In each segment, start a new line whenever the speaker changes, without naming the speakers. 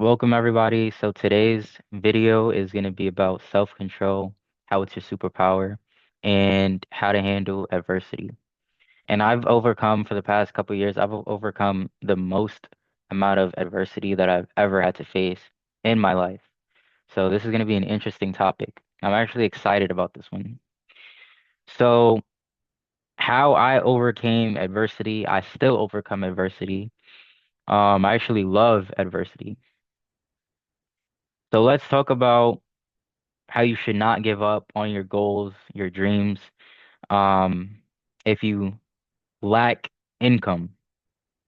Welcome everybody. So today's video is going to be about self-control, how it's your superpower, and how to handle adversity. And I've overcome for the past couple years, I've overcome the most amount of adversity that I've ever had to face in my life. So this is going to be an interesting topic. I'm actually excited about this one. So how I overcame adversity, I still overcome adversity. I actually love adversity. So let's talk about how you should not give up on your goals, your dreams, um, if you lack income.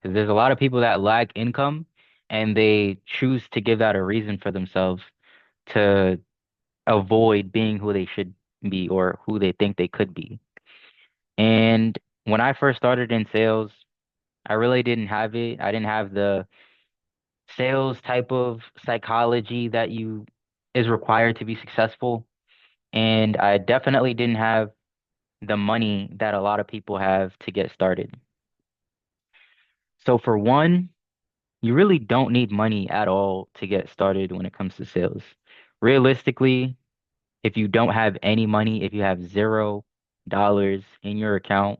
'Cause there's a lot of people that lack income and they choose to give that a reason for themselves to avoid being who they should be or who they think they could be. And when I first started in sales, I really didn't have it. I didn't have the sales type of psychology that you is required to be successful. And I definitely didn't have the money that a lot of people have to get started. So for one, you really don't need money at all to get started when it comes to sales. Realistically, if you don't have any money, if you have $0 in your account,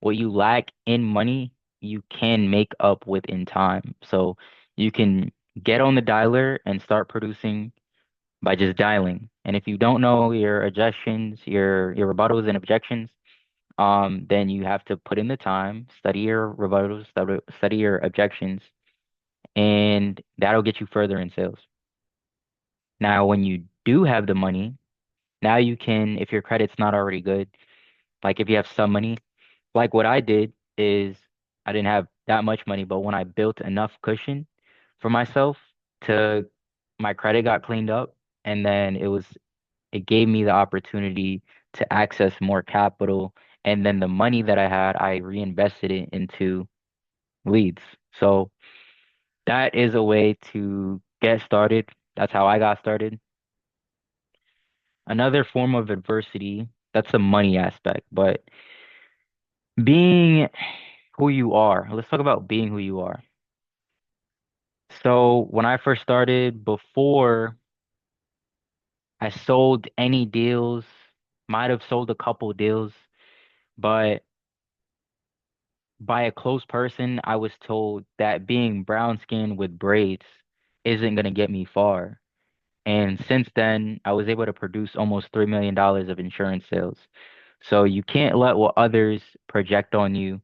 what you lack in money, you can make up with in time. So you can get on the dialer and start producing by just dialing. And if you don't know your objections, your rebuttals and objections, then you have to put in the time, study your rebuttals, study your objections, and that'll get you further in sales. Now, when you do have the money, now you can, if your credit's not already good, like if you have some money, like what I did is I didn't have that much money, but when I built enough cushion for myself to my credit got cleaned up, and then it gave me the opportunity to access more capital. And then the money that I had, I reinvested it into leads. So that is a way to get started. That's how I got started. Another form of adversity, that's the money aspect, but being who you are. Let's talk about being who you are. So when I first started, before I sold any deals, might have sold a couple deals, but by a close person, I was told that being brown skinned with braids isn't going to get me far. And since then, I was able to produce almost $3 million of insurance sales. So you can't let what others project on you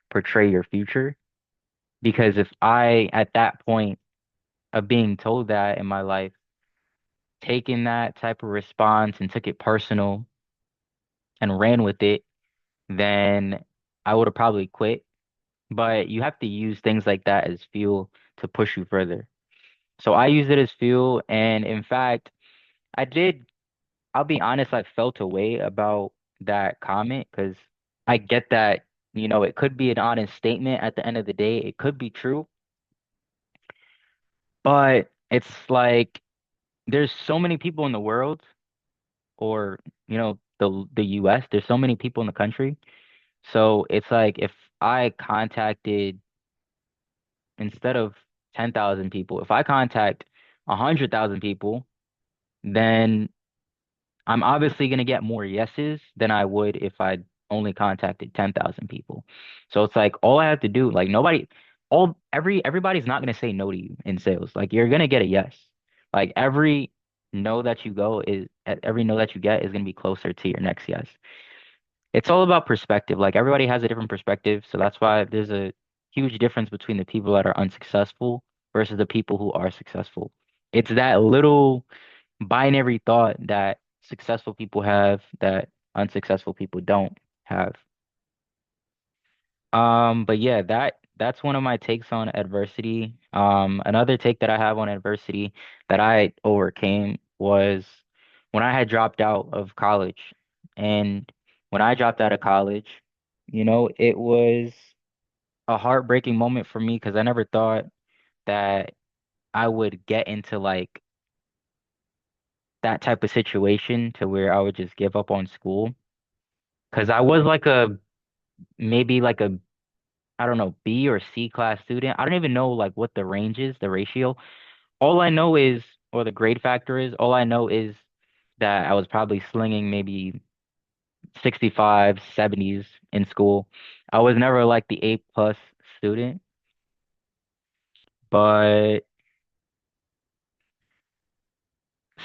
portray your future. Because if I, at that point of being told that in my life, taken that type of response and took it personal and ran with it, then I would have probably quit. But you have to use things like that as fuel to push you further. So I used it as fuel, and in fact, I did, I'll be honest, I felt a way about that comment because I get that, it could be an honest statement at the end of the day. It could be true, but it's like there's so many people in the world or, the US, there's so many people in the country. So it's like if I contacted instead of 10,000 people, if I contact 100,000 people, then I'm obviously going to get more yeses than I would if I only contacted 10,000 people. So it's like all I have to do, like everybody's not going to say no to you in sales. Like you're going to get a yes. Like every no that you get is going to be closer to your next yes. It's all about perspective. Like everybody has a different perspective. So that's why there's a huge difference between the people that are unsuccessful versus the people who are successful. It's that little binary thought that successful people have that unsuccessful people don't have. But yeah, that's one of my takes on adversity. Another take that I have on adversity that I overcame was when I had dropped out of college. And when I dropped out of college, it was a heartbreaking moment for me because I never thought that I would get into like that type of situation to where I would just give up on school. Because I was like maybe like I don't know, B or C class student. I don't even know like what the range is, the ratio, all I know is, or the grade factor is, all I know is that I was probably slinging maybe 65, 70s in school. I was never like the A plus student, but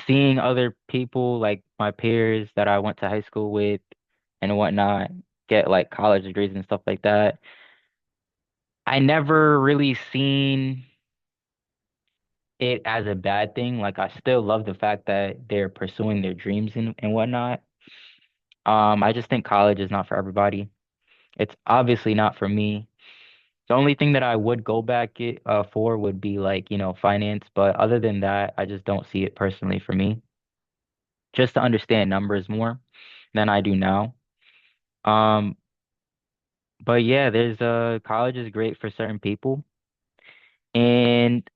seeing other people like my peers that I went to high school with and whatnot get like college degrees and stuff like that, I never really seen it as a bad thing. Like I still love the fact that they're pursuing their dreams and whatnot. I just think college is not for everybody. It's obviously not for me. The only thing that I would go back for would be like, finance, but other than that, I just don't see it personally for me. Just to understand numbers more than I do now. Um, but yeah, there's college is great for certain people. And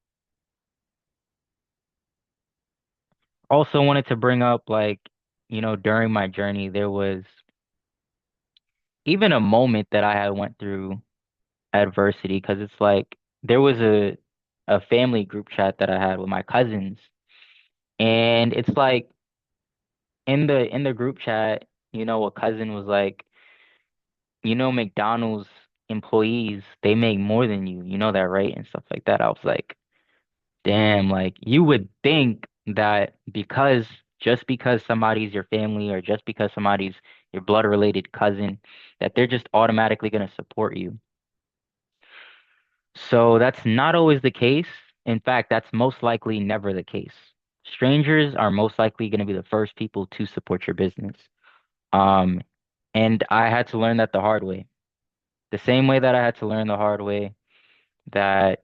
also wanted to bring up like, during my journey, there was even a moment that I had went through adversity because it's like there was a family group chat that I had with my cousins, and it's like in the group chat, a cousin was like, McDonald's employees, they make more than you. You know that, right? And stuff like that. I was like, damn, like you would think that just because somebody's your family or just because somebody's your blood related cousin, that they're just automatically going to support you. So that's not always the case. In fact, that's most likely never the case. Strangers are most likely going to be the first people to support your business. Um, and I had to learn that the hard way. The same way that I had to learn the hard way that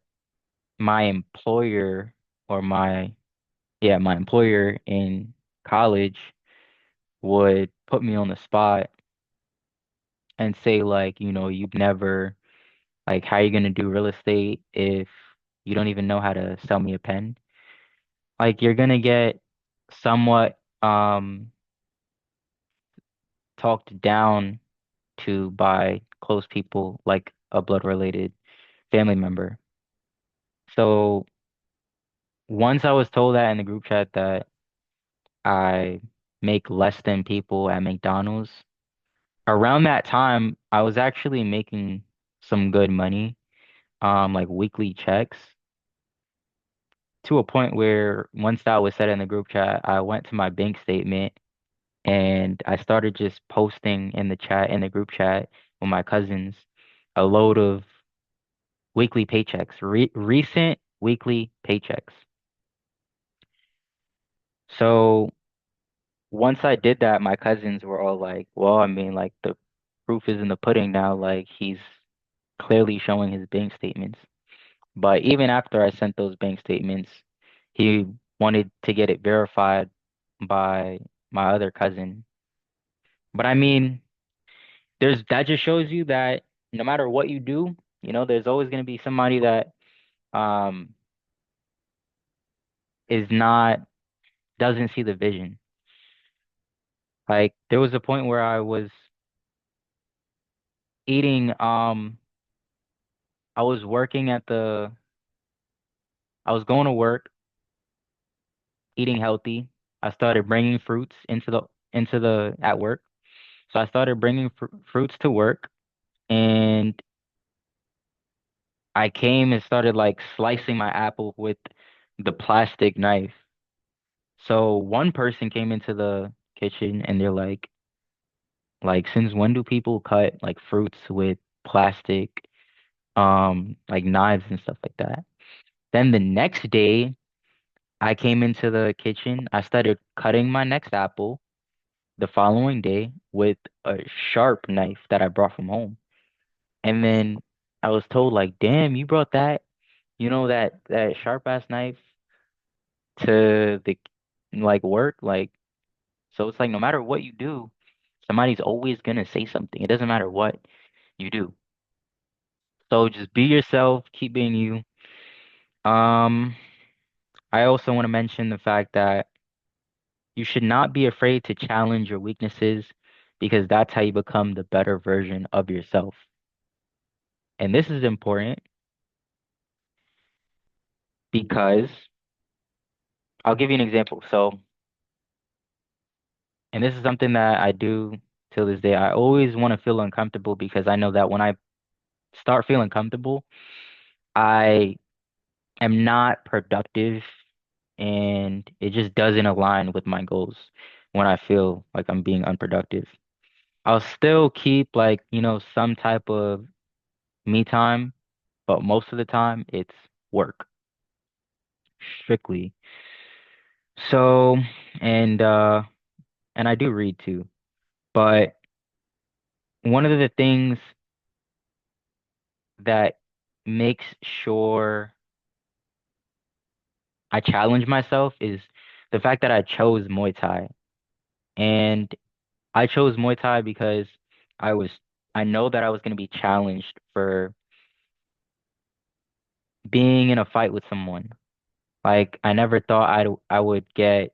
my employer or my employer in college would put me on the spot and say like, you've never like how are you gonna do real estate if you don't even know how to sell me a pen? Like you're gonna get somewhat talked down to by close people like a blood related family member. So once I was told that in the group chat that I make less than people at McDonald's, around that time I was actually making some good money, like weekly checks to a point where once that was said in the group chat, I went to my bank statement and I started just posting in the chat in the group chat with my cousins a load of weekly paychecks, recent weekly paychecks. So once I did that, my cousins were all like, "Well, I mean, like the proof is in the pudding now. Like he's clearly showing his bank statements." But even after I sent those bank statements, he wanted to get it verified by my other cousin. But I mean, that just shows you that no matter what you do, there's always going to be somebody that um is not doesn't see the vision. Like there was a point where eating I was working I was going to work, eating healthy. I started bringing fruits into the at work. So I started bringing fruits to work, and I came and started like slicing my apple with the plastic knife. So one person came into the kitchen and they're like, since when do people cut like fruits with plastic, like knives and stuff like that? Then the next day, I came into the kitchen. I started cutting my next apple the following day with a sharp knife that I brought from home. And then I was told like, damn, you brought that sharp ass knife to the like work. Like, so it's like no matter what you do, somebody's always gonna say something. It doesn't matter what you do. So just be yourself, keep being you. Um, I also want to mention the fact that you should not be afraid to challenge your weaknesses because that's how you become the better version of yourself. And this is important because I'll give you an example. So, and this is something that I do till this day. I always want to feel uncomfortable because I know that when I start feeling comfortable, I am not productive and it just doesn't align with my goals when I feel like I'm being unproductive. I'll still keep like, some type of me time, but most of the time it's work, strictly. So, and and I do read too, but one of the things that makes sure I challenge myself is the fact that I chose Muay Thai. And I chose Muay Thai because I was I know that I was going to be challenged for being in a fight with someone. Like I never thought I would get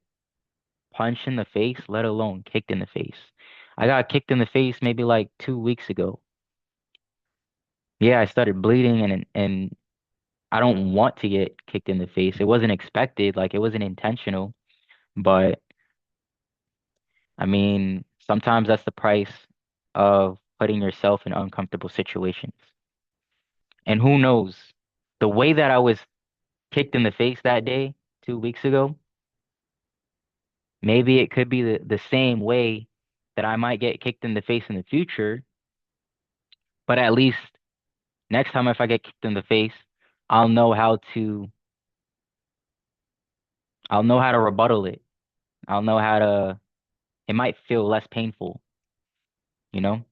punched in the face, let alone kicked in the face. I got kicked in the face maybe like 2 weeks ago. Yeah, I started bleeding and I don't want to get kicked in the face. It wasn't expected, like it wasn't intentional, but I mean, sometimes that's the price of putting yourself in uncomfortable situations. And who knows, the way that I was kicked in the face that day 2 weeks ago, maybe it could be the same way that I might get kicked in the face in the future, but at least next time if I get kicked in the face, I'll know how to I'll know how to rebuttal it. I'll know how to it might feel less painful, you know?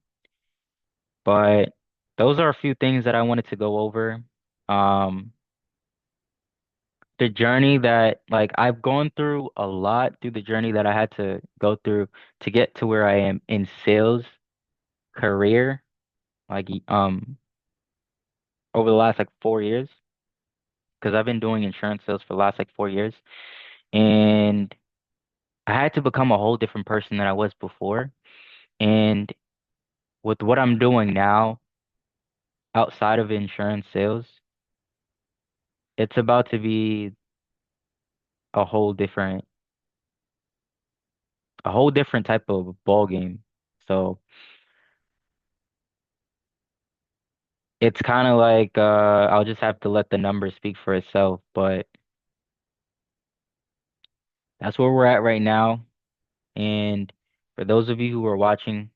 But those are a few things that I wanted to go over. Um, the journey that like I've gone through a lot through the journey that I had to go through to get to where I am in sales career, like over the last like 4 years, because I've been doing insurance sales for the last like 4 years, and I had to become a whole different person than I was before. And with what I'm doing now outside of insurance sales, it's about to be a whole different a whole different type of ball game. So it's kind of like I'll just have to let the numbers speak for itself, but that's where we're at right now. And for those of you who are watching,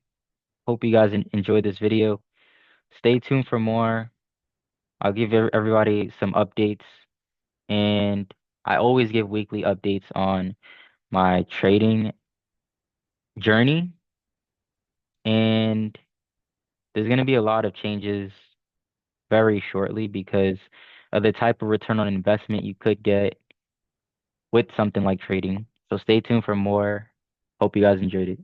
hope you guys enjoyed this video. Stay tuned for more. I'll give everybody some updates, and I always give weekly updates on my trading journey. And there's going to be a lot of changes very shortly because of the type of return on investment you could get with something like trading. So stay tuned for more. Hope you guys enjoyed it.